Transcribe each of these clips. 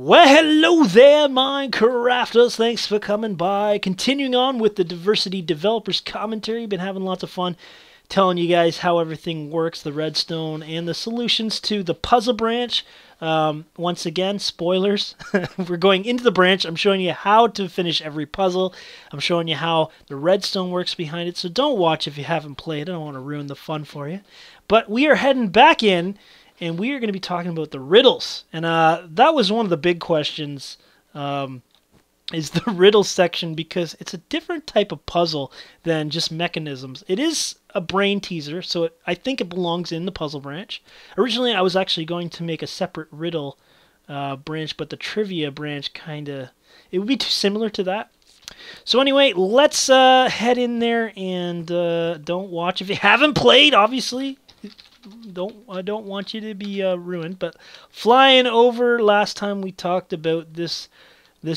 Well, hello there, Minecrafters. Thanks for coming by. Continuing on with the Diversity Developers Commentary. Been having lots of fun telling you guys how everything works, the redstone, and the solutions to the puzzle branch. Once again, spoilers. We're going into the branch. I'm showing you how to finish every puzzle. I'm showing you how the redstone works behind it. So don't watch if you haven't played. I don't want to ruin the fun for you. But we are heading back in, and we are going to be talking about the riddles. And that was one of the big questions, is the riddle section, because it's a different type of puzzle than just mechanisms. It is a brain teaser, so I think it belongs in the puzzle branch. Originally, I was actually going to make a separate riddle branch, but the trivia branch it would be too similar to that. So anyway, let's head in there, and don't watch if you haven't played, obviously. I don't want you to be ruined, but flying over, last time we talked about this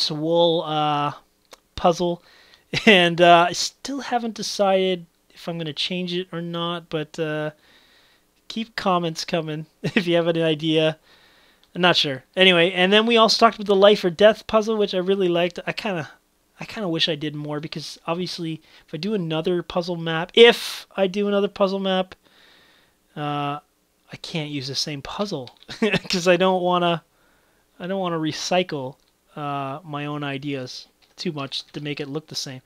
wool puzzle, and I still haven't decided if I'm going to change it or not, but keep comments coming if you have an idea. I'm not sure. Anyway, and then we also talked about the life or death puzzle, which I really liked. I kind of wish I did more, because obviously if I do another puzzle map, I can't use the same puzzle because I don't want to recycle my own ideas too much to make it look the same.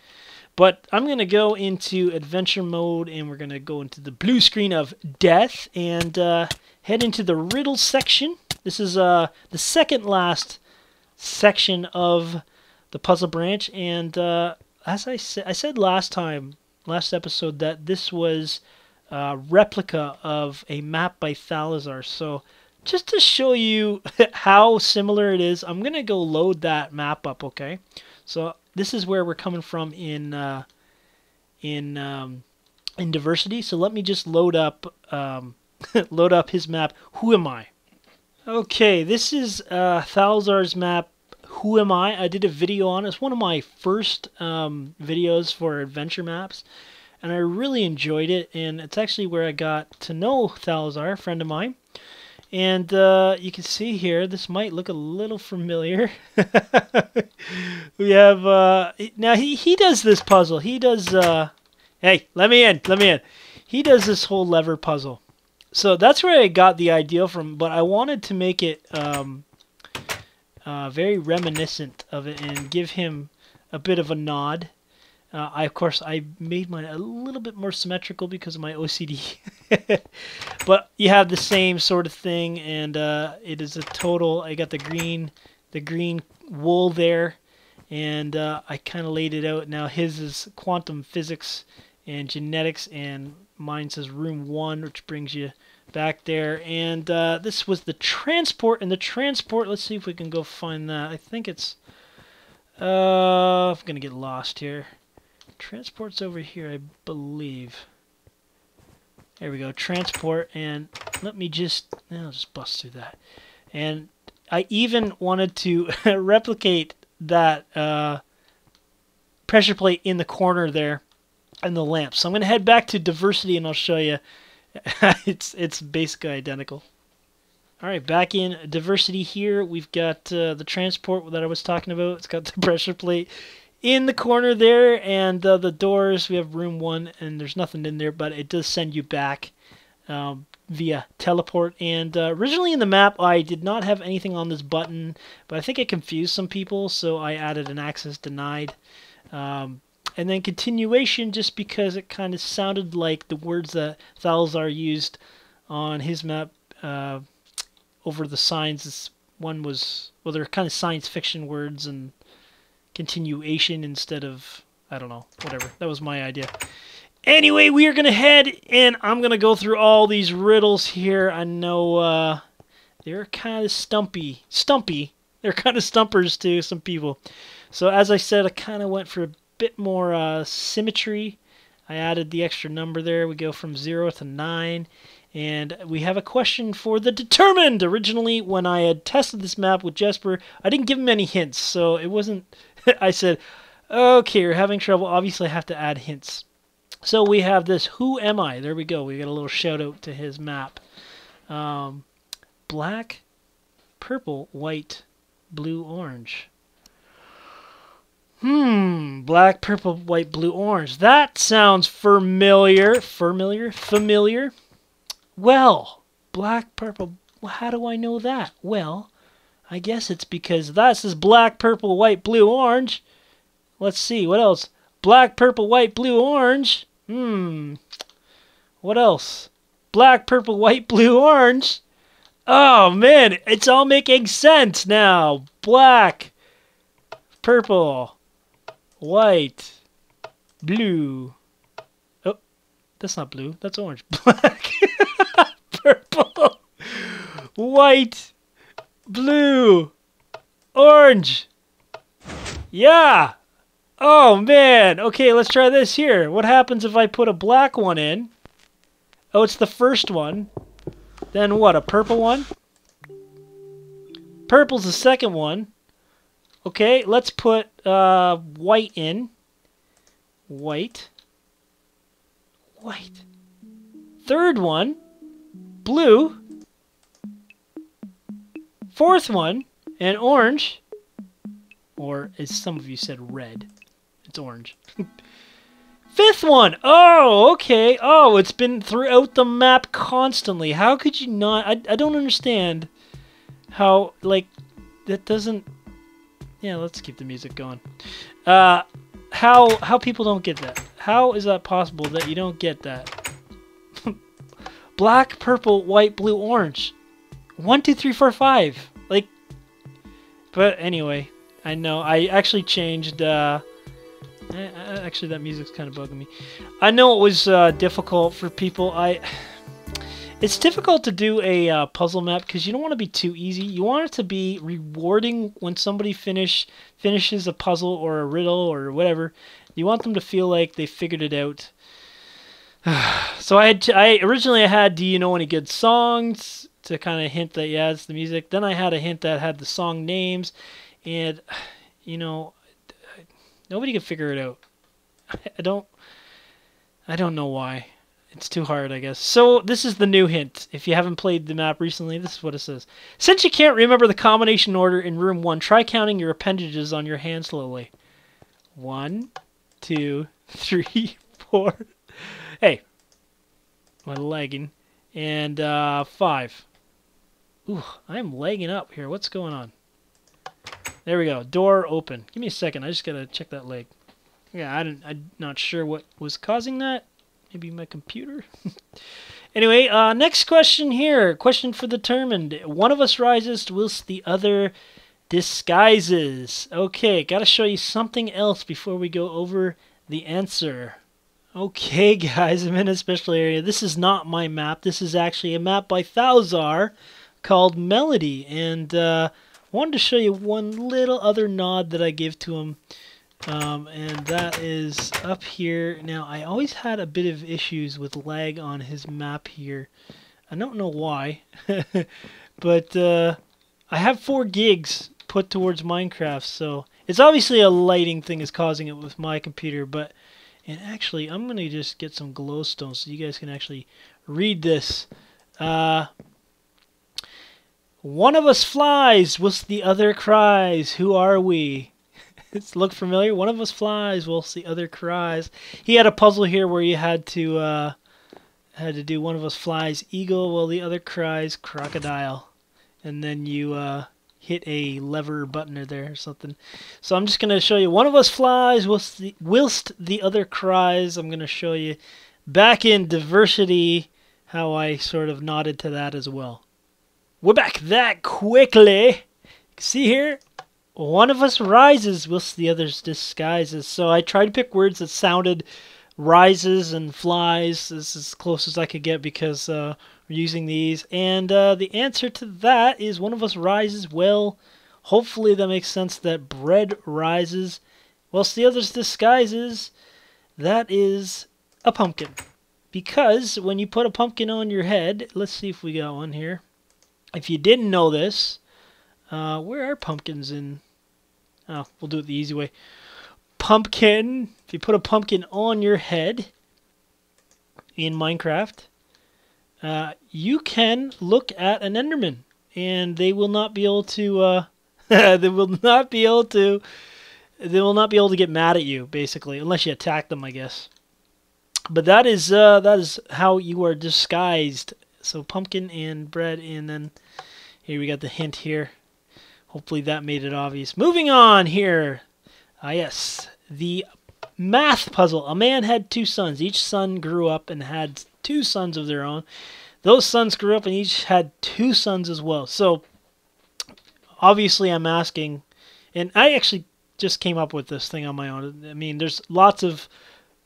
But I'm going to go into adventure mode, and we're going to go into the blue screen of death and head into the riddle section. This is the second last section of the puzzle branch, and as I said last episode, that this was replica of a map by Thalazar. So just to show you how similar it is, I'm gonna go load that map up. Okay, so this is where we're coming from in diversity. So let me just load up load up his map. Who am I? Okay, this is Thalazar's map. Who am I? I did a video on it. It's one of my first videos for adventure maps, and I really enjoyed it, and it's actually where I got to know Thalazar, a friend of mine. And you can see here, this might look a little familiar. We have, now he does this puzzle. He does, hey, let me in. He does this whole lever puzzle. So that's where I got the idea from, but I wanted to make it very reminiscent of it and give him a bit of a nod. Of course, I made mine a little bit more symmetrical because of my OCD. But you have the same sort of thing, and it is a total. I got the green wool there, and I kind of laid it out. Now his is quantum physics and genetics, and mine says room 1, which brings you back there. And this was the transport, and the transport. Let's see if we can go find that. I think it's. I'm gonna get lost here. Transport's over here, I believe. There we go, transport, and let me I'll just bust through that. And I even wanted to replicate that pressure plate in the corner there and the lamp. So I'm going to head back to diversity, and I'll show you. It's basically identical. Alright, back in diversity here, we've got the transport that I was talking about. It's got the pressure plate in the corner there, and the doors, we have room 1, and there's nothing in there, but it does send you back via teleport. And originally in the map, I did not have anything on this button, but I think it confused some people, so I added an access denied. And then continuation, just because it kind of sounded like the words that Thalazar used on his map over the signs. One was, well, they're kind of science fiction words, and continuation instead of, I don't know, whatever. That was my idea. Anyway, we are going to head, and I'm going to go through all these riddles here. I know they're kind of stumpy. They're kind of stumpers to some people. So as I said, I kind of went for a bit more symmetry. I added the extra number there. We go from 0 to 9. And we have a question for the determined. Originally, when I had tested this map with Jesper, I didn't give him any hints. So it wasn't... I said, okay, we're having trouble. Obviously, I have to add hints. So we have this, who am I? There we go. We got a little shout out to his map. Black, purple, white, blue, orange. Black, purple, white, blue, orange. That sounds familiar. Familiar. Well, black, purple. How do I know that? Well, I guess it's because that says black, purple, white, blue, orange. Let's see, what else? Black, purple, white, blue, orange. What else? Black, purple, white, blue, orange. Oh, man, it's all making sense now. Black, purple, white, blue. Oh, that's not blue. That's orange. Black, purple, white, blue, orange. Yeah. Oh, man. Okay, let's try this here. What happens if I put a black one in? Oh, it's the first one. Then what, a purple one? Purple's the second one. Okay, let's put white in. White. White. Third one, blue. Fourth one, and orange. Or, as some of you said, red. It's orange. Fifth one! Oh, okay. Oh, it's been throughout the map constantly. How could you not... I don't understand how, like, that doesn't... Yeah, let's keep the music going. How people don't get that. How is that possible that you don't get that? Black, purple, white, blue, orange. 1, 2, 3, 4, 5. Like, but anyway, I know. I actually changed... actually, that music's kind of bugging me. I know it was difficult for people. It's difficult to do a puzzle map because you don't want to be too easy. You want it to be rewarding when somebody finishes a puzzle or a riddle or whatever. You want them to feel like they figured it out. So I originally had Do You Know Any Good Songs to kind of hint that, yeah, it's the music. Then I had a hint that had the song names, and you know, nobody could figure it out. I don't know why. It's too hard, I guess. So this is the new hint. If you haven't played the map recently, this is what it says. Since you can't remember the combination order in room 1, try counting your appendages on your hand slowly. 1, 2, 3, 4. Hey, my lagging. And 5. Ooh, I'm lagging up here. What's going on? There we go. Door open. Give me a second. I just gotta check that leg. Yeah, I'm not sure what was causing that. Maybe my computer. Anyway, next question here. Question for the determined. One of us rises whilst the other disguises. Okay, gotta show you something else before we go over the answer. Okay, guys, I'm in a special area. This is not my map. This is actually a map by Thouzzar called Melody, and wanted to show you one little other nod that I give to him, and that is up here. Now, I always had a bit of issues with lag on his map here. I don't know why, but I have 4 gigs put towards Minecraft, so it's obviously a lighting thing is causing it with my computer, but and actually, I'm going to just get some glowstone so you guys can actually read this. One of us flies whilst the other cries. Who are we? It's look familiar? One of us flies whilst the other cries. He had a puzzle here where you had to do one of us flies eagle while the other cries crocodile. And then you hit a lever button there or something. So I'm just going to show you one of us flies whilst the other cries. I'm going to show you back in diversity how I sort of nodded to that as well. We're back that quickly. See here? One of us rises whilst the other disguises. So I tried to pick words that sounded rises and flies. This is as close as I could get because we're using these. And the answer to that is one of us rises. Well, hopefully that makes sense that bread rises whilst the other's disguises. That is a pumpkin. Because when you put a pumpkin on your head, let's see if we got one here. If you didn't know this, where are pumpkins in? Oh, we'll do it the easy way. Pumpkin. If you put a pumpkin on your head in Minecraft, you can look at an Enderman, and they will not be able to They will not be able to. They will not be able to get mad at you, basically, unless you attack them, I guess. But that is how you are disguised. So pumpkin and bread, and then here we got the hint here. Hopefully that made it obvious. Moving on here. Yes, the math puzzle. A man had 2 sons. Each son grew up and had 2 sons of their own. Those sons grew up and each had 2 sons as well. So obviously I'm asking, and I actually just came up with this thing on my own. I mean, there's lots of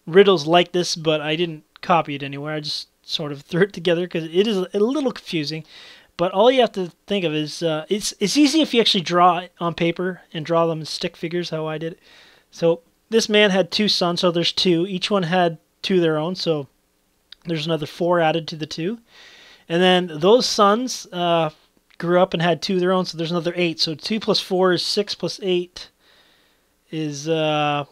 riddles like this, but I didn't copy it anywhere. I just sort of threw it together because it is a little confusing. But all you have to think of is it's easy if you actually draw it on paper and draw them as stick figures, how I did it. So this man had 2 sons, so there's 2. Each one had 2 of their own, so there's another 4 added to the 2. And then those sons grew up and had 2 of their own, so there's another 8. So 2 plus 4 is 6 plus 8 is that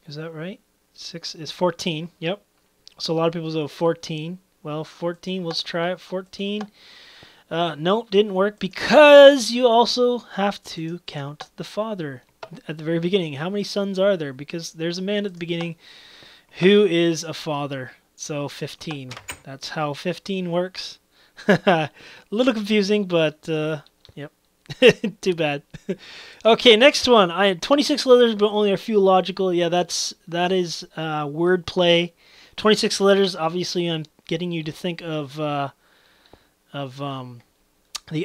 right? 6 is 14. Yep. So a lot of people say 14. Well, 14. Let's try it. 14. No, didn't work because you also have to count the father at the very beginning. How many sons are there? Because there's a man at the beginning who is a father. So 15. That's how 15 works. A little confusing, but yep. Too bad. Okay, next one. I had 26 letters, but only a few logical. Yeah, that is wordplay. 26 letters. Obviously, I'm getting you to think of the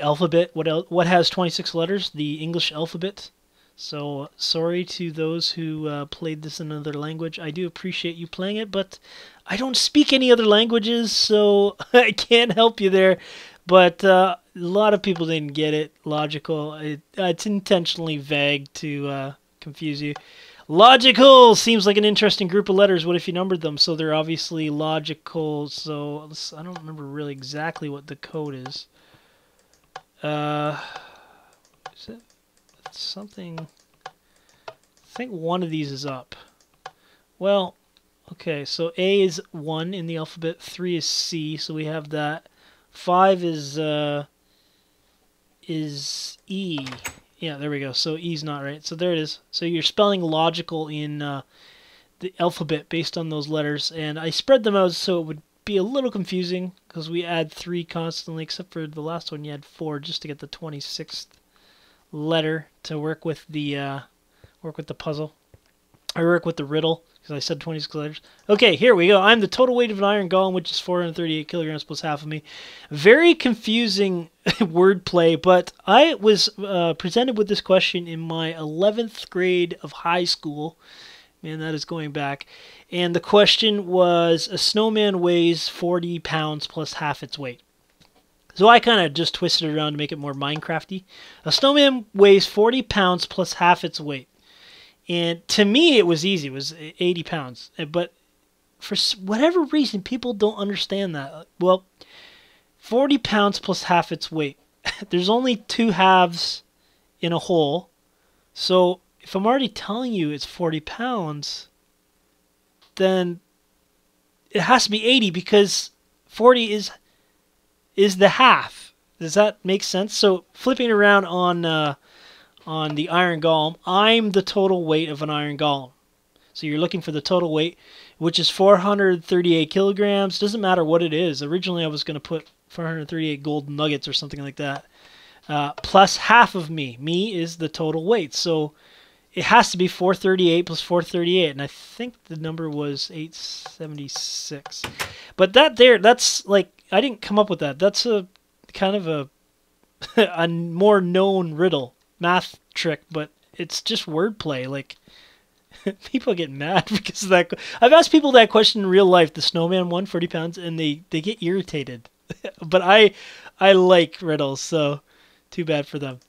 alphabet. What has 26 letters? The English alphabet. So sorry to those who played this in another language. I do appreciate you playing it, but I don't speak any other languages, so I can't help you there. But a lot of people didn't get it. Logical. It's intentionally vague to confuse you. Logical seems like an interesting group of letters. What if you numbered them? So they're obviously logical. So I don't remember really exactly what the code is. Is it something? I think one of these is up. Well, okay. So A is 1 in the alphabet. 3 is C. So we have that. 5 is E. Yeah, there we go. So E's not right. So there it is. So you're spelling logical in the alphabet based on those letters. And I spread them out so it would be a little confusing because we add 3 constantly, except for the last one you had 4 just to get the 26th letter to work with the puzzle. I work with the riddle because I said 26 letters. Okay, here we go. I'm the total weight of an iron golem, which is 438 kilograms plus half of me. Very confusing wordplay, but I was presented with this question in my 11th grade of high school. Man, that is going back. And the question was, a snowman weighs 40 pounds plus half its weight. So I kind of just twisted it around to make it more Minecrafty. A snowman weighs 40 pounds plus half its weight. And to me, it was easy. It was 80 pounds. But for whatever reason, people don't understand that. Well, 40 pounds plus half its weight. There's only 2 halves in a whole. So if I'm already telling you it's 40 pounds, then it has to be 80 because 40 is the half. Does that make sense? So flipping around on the iron golem, I'm the total weight of an iron golem. So you're looking for the total weight, which is 438 kilograms. Doesn't matter what it is. Originally, I was going to put 438 gold nuggets or something like that. Plus half of me. Me is the total weight. So it has to be 438 plus 438. And I think the number was 876. But that's like, I didn't come up with that. That's a kind of a more known riddle. Math trick, but it's just wordplay. Like, people get mad because of that. I've asked people that question in real life. The snowman won 40 pounds, and they get irritated. But I like riddles, so too bad for them.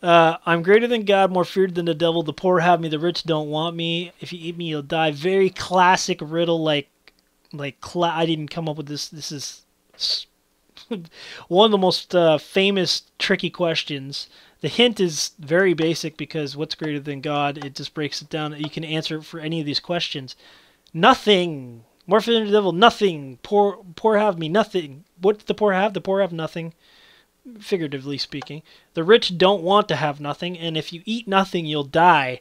I'm greater than God, more feared than the devil. The poor have me, the rich don't want me. If you eat me, you'll die. Very classic riddle. I didn't come up with this. This is one of the most famous tricky questions. The hint is very basic because what's greater than God? It just breaks it down. You can answer for any of these questions. Nothing. More fear than the devil. Nothing. Poor have me. Nothing. What do the poor have? The poor have nothing. figuratively speaking. The rich don't want to have nothing, and if you eat nothing, you'll die.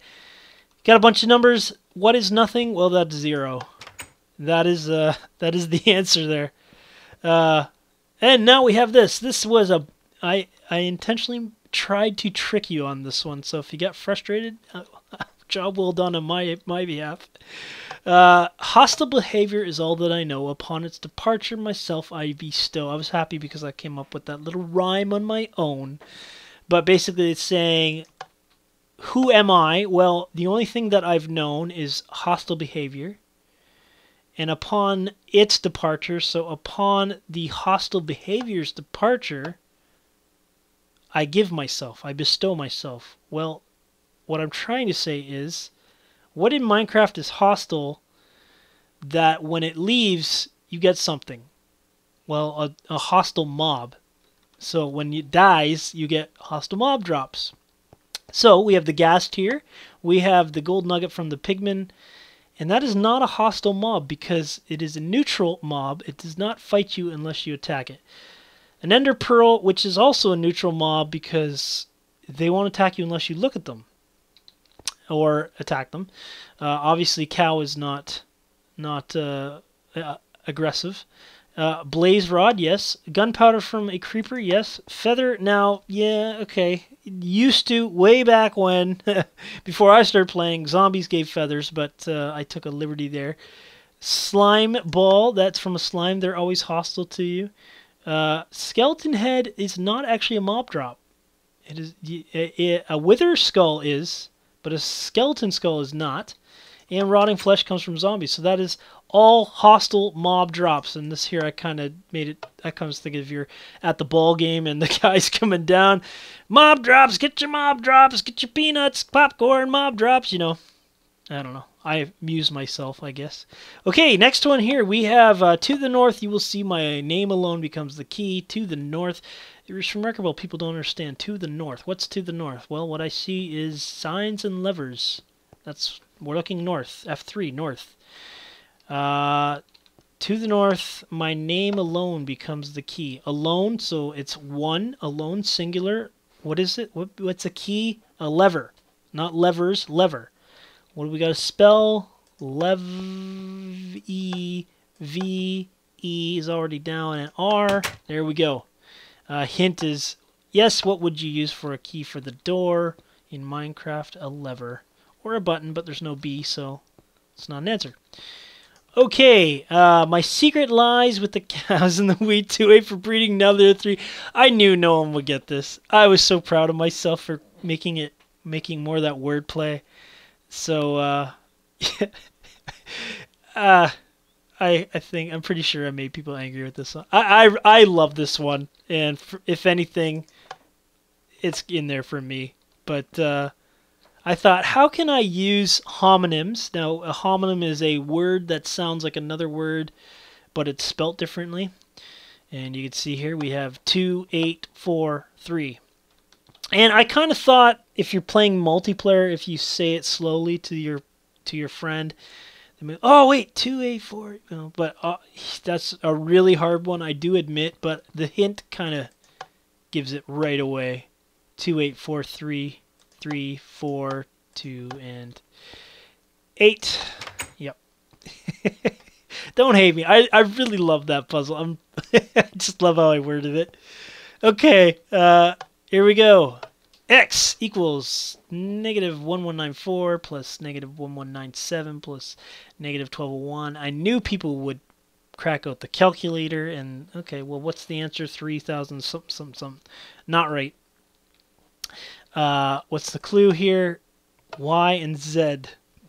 Got a bunch of numbers. What is nothing? Well, that's 0. That is the answer there. And now we have this. This was I intentionally tried to trick you on this one, so if you got frustrated, job well done on my behalf. Hostile behavior is all that I know. Upon its departure, myself I bestow. I was happy because I came up with that little rhyme on my own. But basically it's saying, who am I? Well, the only thing that I've known is hostile behavior. And upon its departure, so upon the hostile behavior's departure, I give myself, I bestow myself. Well, what I'm trying to say is, what in Minecraft is hostile that when it leaves, you get something? Well, a hostile mob. So when it dies, you get hostile mob drops. So we have the ghast here. We have the gold nugget from the pigman. And that is not a hostile mob because it is a neutral mob. It does not fight you unless you attack it. An ender pearl, which is also a neutral mob because they won't attack you unless you look at them or attack them. Obviously, cow is not aggressive. Blaze rod, yes. Gunpowder from a creeper, yes. Feather, now, yeah, okay. Used to, way back when, before I started playing, zombies gave feathers, but I took a liberty there. Slime ball, that's from a slime. They're always hostile to you. Skeleton head is not actually a mob drop. It is a wither skull is, but a skeleton skull is not. And rotting flesh comes from zombies. So that is all hostile mob drops. And this here I kind of made it, I kind of think if you're at the ball game and the guy's coming down, mob drops, get your mob drops, get your peanuts, popcorn, mob drops, you know. I don't know. I amuse myself, I guess. Okay, next one here. We have to the north, you will see my name alone becomes the key. To the north. It's remarkable people don't understand. To the north. What's to the north? Well, what I see is signs and levers. We're looking north. F3, north. To the north, my name alone becomes the key. Alone, so it's one. Alone, singular. What is it? What's a key? A lever. Not levers, lever. What do we got to spell? E, V, E is already down, and R. There we go. Hint is, yes, what would you use for a key for the door? In Minecraft, a lever. Or a button, but there's no B, so it's not an answer. Okay, my secret lies with the cows and the wheat. 2A for breeding, now there are 3. I knew no one would get this. I was so proud of myself for making more of that wordplay. So, I think, I'm pretty sure I made people angry with this one. I love this one, and if anything, it's in there for me. But, I thought, how can I use homonyms? Now, a homonym is a word that sounds like another word, but it's spelt differently. And you can see here we have 2, 8, 4, 3. And I kind of thought if you're playing multiplayer, if you say it slowly to your friend, oh wait, 2, 8, 4. You know, but that's a really hard one, I do admit. But the hint kind of gives it right away. 2, 8, 4, 3. 3, 4, 2, and 8. Yep. Don't hate me. I really love that puzzle. I just love how I worded it. Okay, here we go. X equals -1194 plus -1197 plus -1201. I knew people would crack out the calculator and, okay, well, what's the answer? 3,000 something. Not right. What's the clue here? Y and Z.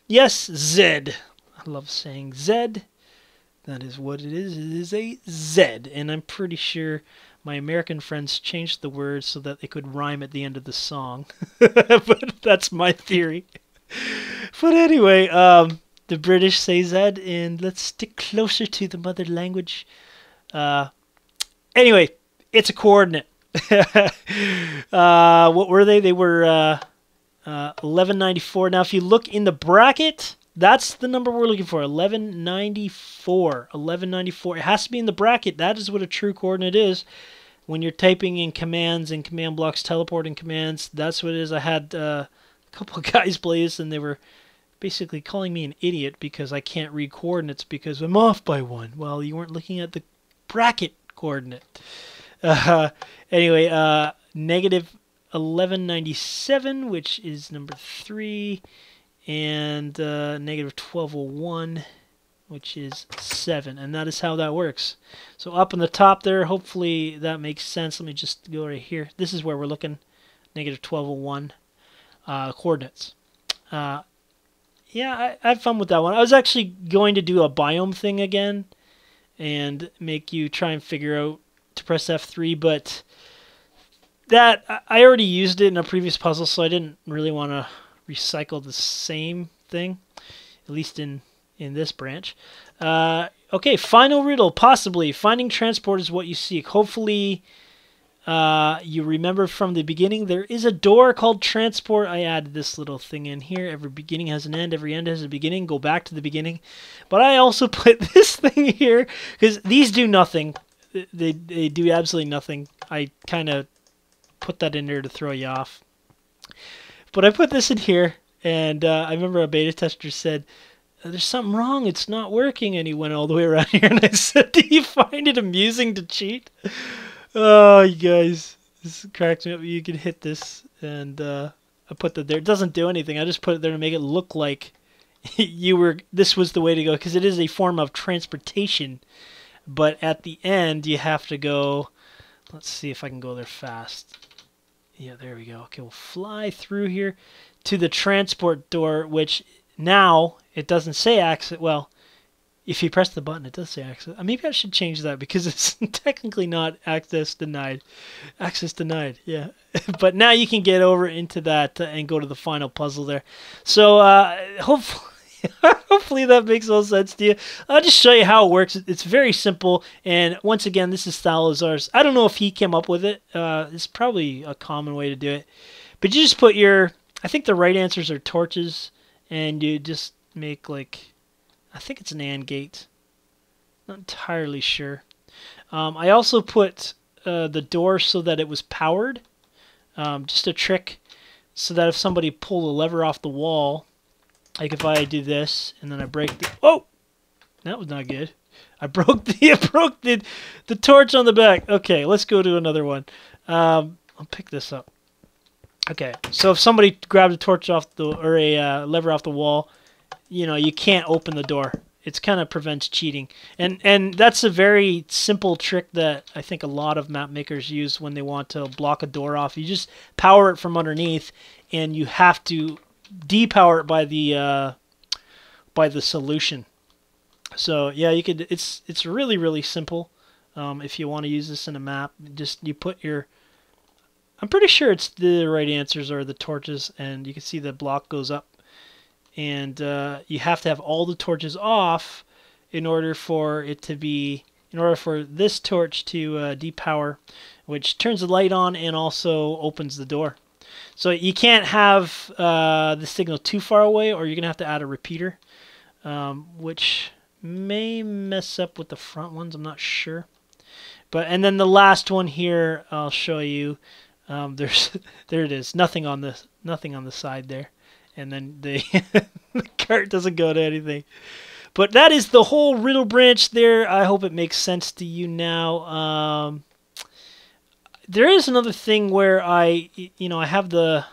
Yes, Z. I love saying Z. That is what it is. It is a Z. And I'm pretty sure my American friends changed the words so that they could rhyme at the end of the song. But that's my theory. But anyway, the British say Z, and let's stick closer to the mother language. Anyway, it's a coordinate. What were they? They were 1194. Now, if you look in the bracket, that's the number we're looking for. 1194. 1194. It has to be in the bracket. That is what a true coordinate is. when you're typing in commands and command blocks, teleporting commands, that's what it is. I had a couple of guys play this, and they were basically calling me an idiot because I can't read coordinates because I'm off by 1. Well, you weren't looking at the bracket coordinate. Anyway, negative 1197, which is number 3, and negative 1201, which is 7, and that is how that works. So up in the top there, hopefully that makes sense. Let me just go right here. This is where we're looking, negative 1201 coordinates. Yeah, I had fun with that one. I was actually going to do a biome thing again and make you try and figure out to press F3, but that I already used it in a previous puzzle, so I didn't really want to recycle the same thing, at least in this branch. Okay, final riddle, possibly. Finding transport is what you seek. Hopefully you remember from the beginning, there is a door called transport. I added this little thing in here. Every beginning has an end. Every end has a beginning. Go back to the beginning. But I also put this thing here because these do nothing. They do absolutely nothing. I kind of put that in there to throw you off. But I put this in here, and I remember a beta tester said, there's something wrong, it's not working, and he went all the way around here, and I said, do you find it amusing to cheat? Oh, you guys, this cracks me up. You can hit this, and I put that there. It doesn't do anything. I just put it there to make it look like this was the way to go, because it is a form of transportation, but at the end, you have to go, let's see if I can go there fast. Yeah, there we go. Okay, we'll fly through here to the transport door, which now it doesn't say access. Well, if you press the button, it does say access. Maybe I should change that because it's technically not access denied. Access denied, yeah. But now you can get over into that and go to the final puzzle there. So hopefully, hopefully that makes all sense to you. I'll just show you how it works. It's very simple. And once again, this is Salazar's. I don't know if he came up with it. It's probably a common way to do it. But you just put your, I think the right answers are torches. And you just make like, I think it's an AND gate. Not entirely sure. I also put the door so that it was powered. Just a trick so that if somebody pulled a lever off the wall, like if I do this and then I break the, oh, that was not good. I broke the torch on the back. Okay, let's go to another one. I'll pick this up. Okay, so if somebody grabbed a torch off the, or a lever off the wall, you know, you can't open the door. It kind of prevents cheating. And that's a very simple trick that I think a lot of map makers use when they want to block a door off. You just power it from underneath, and you have to depower it by the solution. So yeah, you could. It's really simple. If you want to use this in a map, just you put your. I'm pretty sure it's the right answers are the torches, and you can see the block goes up. And you have to have all the torches off in order for it to be, in order for this torch to depower, which turns the light on and also opens the door. So you can't have the signal too far away, or you're going to have to add a repeater, which may mess up with the front ones. I'm not sure. And then the last one here, I'll show you. There it is. Nothing on the side there. And then the cart doesn't go to anything. But that is the whole riddle branch there. I hope it makes sense to you now. There is another thing where I have the,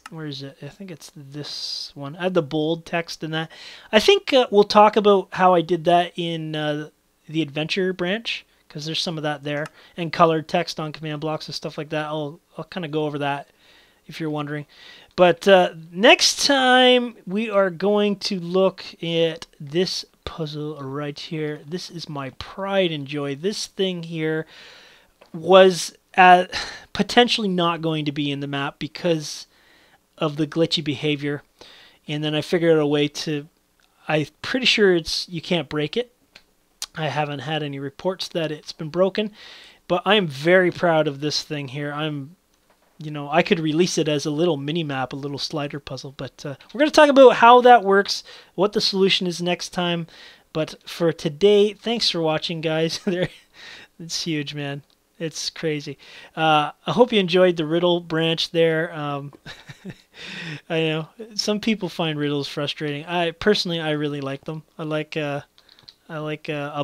where is it? I think it's this one. I have the bold text in that. I think we'll talk about how I did that in the adventure branch, because there's some of that there, and colored text on command blocks and stuff like that. I'll kind of go over that if you're wondering. But next time we are going to look at this puzzle right here. This is my pride and joy. This thing here was potentially not going to be in the map because of the glitchy behavior. And then I figured out a way to, I'm pretty sure you can't break it. I haven't had any reports that it's been broken, but I am very proud of this thing here. I could release it as a little mini map, a little slider puzzle, but we're going to talk about how that works, what the solution is next time. But for today, thanks for watching, guys. It's huge, man. It's crazy. I hope you enjoyed the riddle branch there. I know some people find riddles frustrating. I personally, I really like them. I like a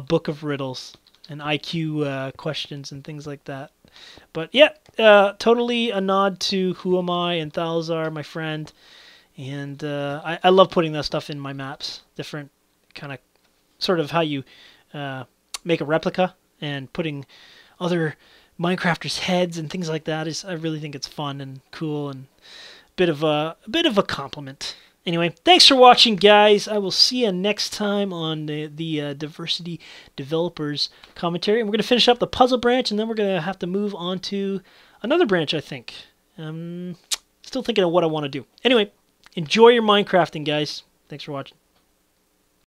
book of riddles and IQ questions and things like that. But yeah, totally a nod to Who Am I and Thalazar, my friend. And I love putting that stuff in my maps. Different kind of sort of how you make a replica and putting other Minecrafters' heads and things like that is I really think it's fun and cool and a bit of a compliment. Anyway, thanks for watching, guys. I will see you next time on the Diversity Developers commentary. And we're going to finish up the puzzle branch, and then we're going to have to move on to another branch, I think. Still thinking of what I want to do. Anyway, enjoy your Minecrafting, guys. Thanks for watching.